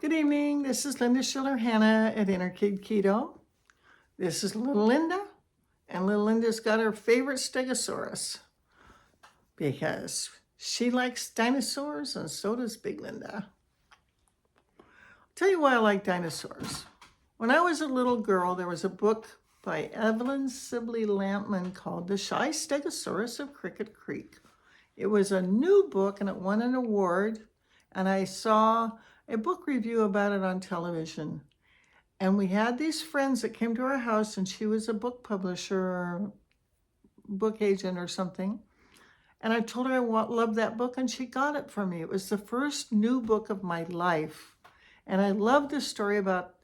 Good evening. This is Linda Schiller Hanna at IKK No. This is little Linda, and little Linda's got her favorite Stegosaurus because she likes dinosaurs, and so does Big Linda. I'll tell you why I like dinosaurs. When I was a little girl, there was a book by Evelyn Sibley Lampman called The Shy Stegosaurus of Cricket Creek. It was a new book, and it won an award, and I saw a book review about it on television. And we had these friends that came to our house, and she was a book publisher or book agent or something. And I told her I loved that book, and she got it for me. It was the first new book of my life. And I loved the story about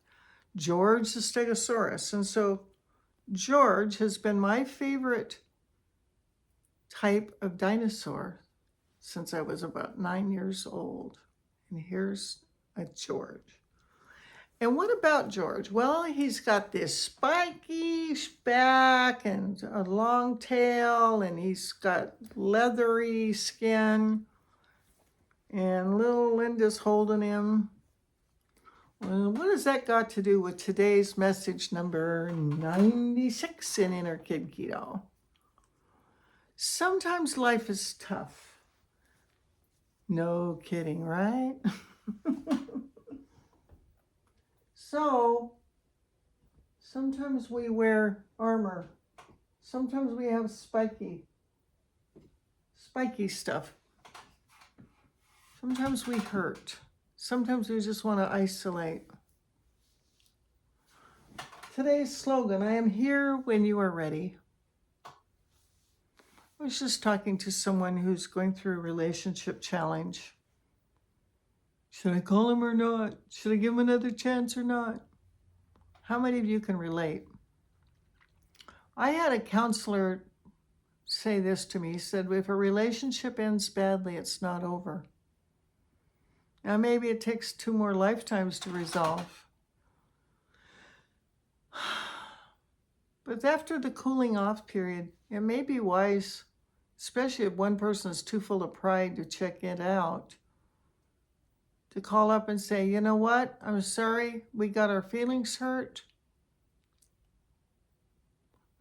George the Stegosaurus. And so George has been my favorite type of dinosaur since I was about 9 years old. And here's a George. And what about George? Well, he's got this spiky back and a long tail, and he's got leathery skin. And little Linda's holding him. Well, what has that got to do with today's message number 96 in Inner Kid Keto? Sometimes life is tough. No kidding, right? So, sometimes we wear armor. Sometimes we have spiky stuff. Sometimes we hurt. Sometimes we just want to isolate. Today's slogan, I am here when you are ready. I was just talking to someone who's going through a relationship challenge. Should I call him or not? Should I give him another chance or not? How many of you can relate? I had a counselor say this to me. He said, if a relationship ends badly, it's not over. Now, maybe it takes 2 more lifetimes to resolve. But after the cooling off period, it may be wise, especially if one person is too full of pride to check it out, to call up and say, you know what, I'm sorry, we got our feelings hurt.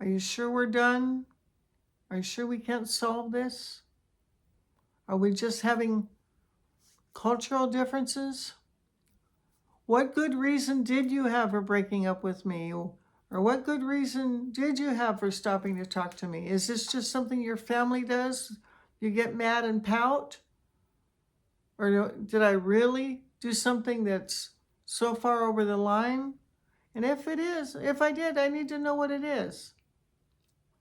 Are you sure we're done? Are you sure we can't solve this? Are we just having cultural differences? What good reason did you have for breaking up with me? Or what good reason did you have for stopping to talk to me? Is this just something your family does? You get mad and pout? Or did I really do something that's so far over the line? And if I did, I need to know what it is,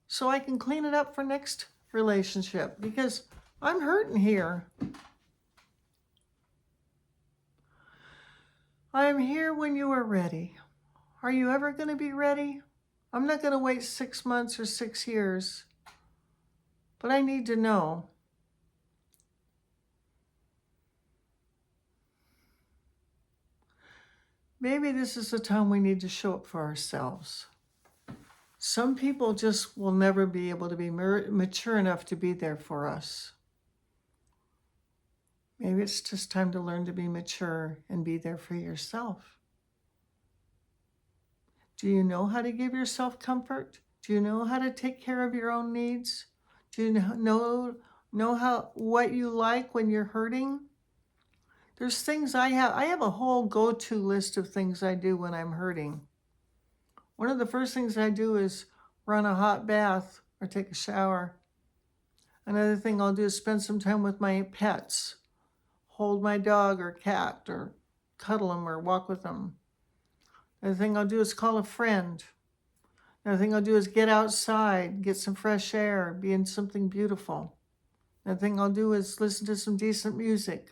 so I can clean it up for next relationship, because I'm hurting here. I am here when you are ready. Are you ever going to be ready? I'm not going to wait 6 months or 6 years, but I need to know. Maybe this is the time we need to show up for ourselves. Some people just will never be able to be mature enough to be there for us. Maybe it's just time to learn to be mature and be there for yourself. Do you know how to give yourself comfort? Do you know how to take care of your own needs? Do you know what you like when you're hurting? There's things I have a whole go-to list of things I do when I'm hurting. One of the first things I do is run a hot bath or take a shower. Another thing I'll do is spend some time with my pets. Hold my dog or cat, or cuddle them or walk with them. Another thing I'll do is call a friend. Another thing I'll do is get outside, get some fresh air, be in something beautiful. Another thing I'll do is listen to some decent music.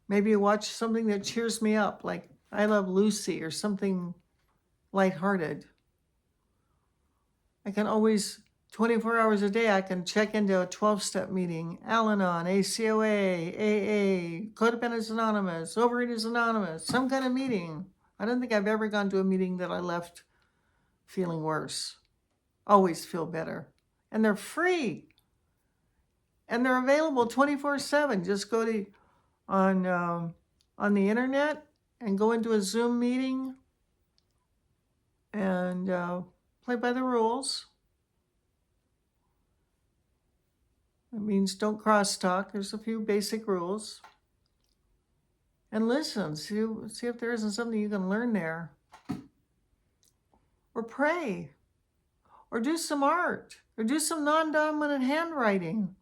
Maybe watch something that cheers me up, like I Love Lucy or something lighthearted. I can always, 24 hours a day, I can check into a 12-step meeting, Al-Anon, ACOA, AA, Codependence Anonymous, Overeaters Anonymous, some kind of meeting. I don't think I've ever gone to a meeting that I left feeling worse. Always feel better. And they're free. And they're available 24/7. Just go to on on the internet and go into a Zoom meeting and play by the rules. It means don't crosstalk. There's a few basic rules. And listen, see if there isn't something you can learn there. Or pray. Or do some art. Or do some non-dominant handwriting.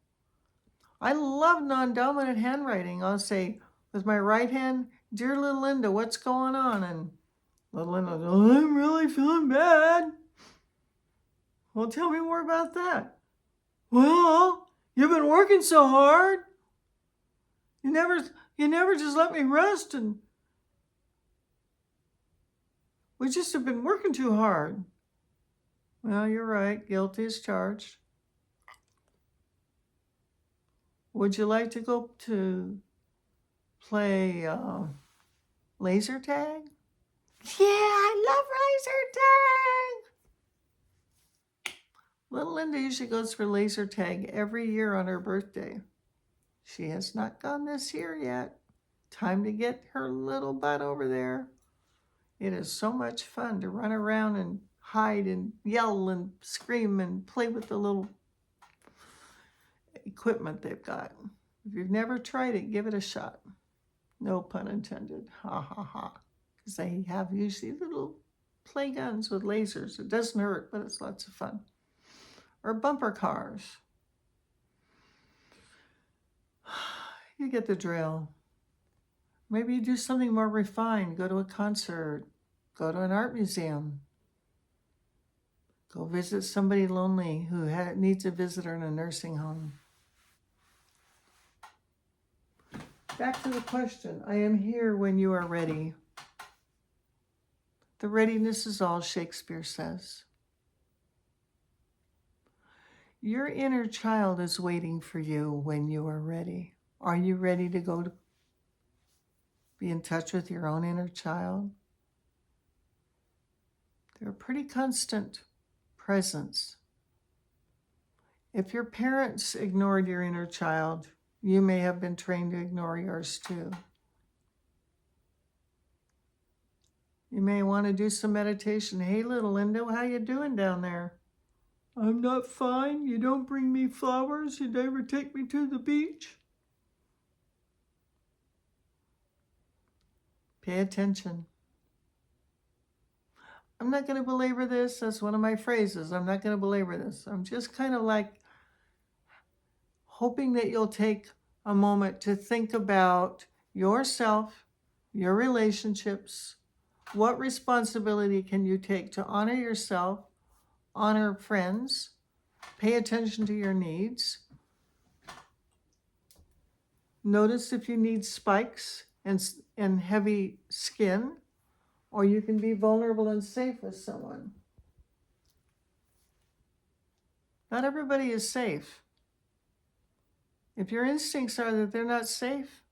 I love non-dominant handwriting. I'll say, with my right hand, "Dear little Linda, what's going on?" And little Linda, "Oh, I'm really feeling bad." Well, tell me more about that. "Well, you've been working so hard. You never just let me rest, and we just have been working too hard." Well, you're right. Guilty as charged. Would you like to go to play laser tag? Yeah, I love laser tag. Little Linda usually goes for laser tag every year on her birthday. She has not gone this year yet. Time to get her little butt over there. It is so much fun to run around and hide and yell and scream and play with the little equipment they've got. If you've never tried it, give it a shot. No pun intended. Ha ha ha. Because they have usually little play guns with lasers. It doesn't hurt, but it's lots of fun. Or bumper cars. You get the drill. Maybe you do something more refined. Go to a concert. Go to an art museum. Go visit somebody lonely who needs a visitor in a nursing home. Back to the question. I am here when you are ready. The readiness is all, Shakespeare says. Your inner child is waiting for you when you are ready. Are you ready to go to be in touch with your own inner child? They're a pretty constant presence. If your parents ignored your inner child, you may have been trained to ignore yours too. You may want to do some meditation. "Hey, little Linda, how you doing down there?" "I'm not fine. You don't bring me flowers. You never take me to the beach." Pay attention. I'm not going to belabor this. That's one of my phrases. I'm not going to belabor this. I'm just kind of like hoping that you'll take a moment to think about yourself, your relationships. What responsibility can you take to honor yourself, honor friends, pay attention to your needs? Notice if you need spikes and heavy skin, or you can be vulnerable and safe with someone. Not everybody is safe. If your instincts are that they're not safe,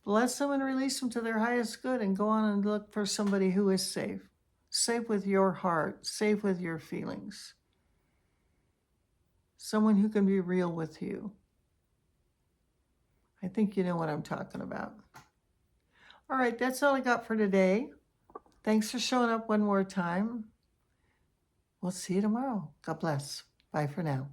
let someone release them to their highest good and go on and look for somebody who is safe. Safe with your heart, safe with your feelings. Someone who can be real with you. I think you know what I'm talking about. All right, that's all I got for today. Thanks for showing up one more time. We'll see you tomorrow. God bless. Bye for now.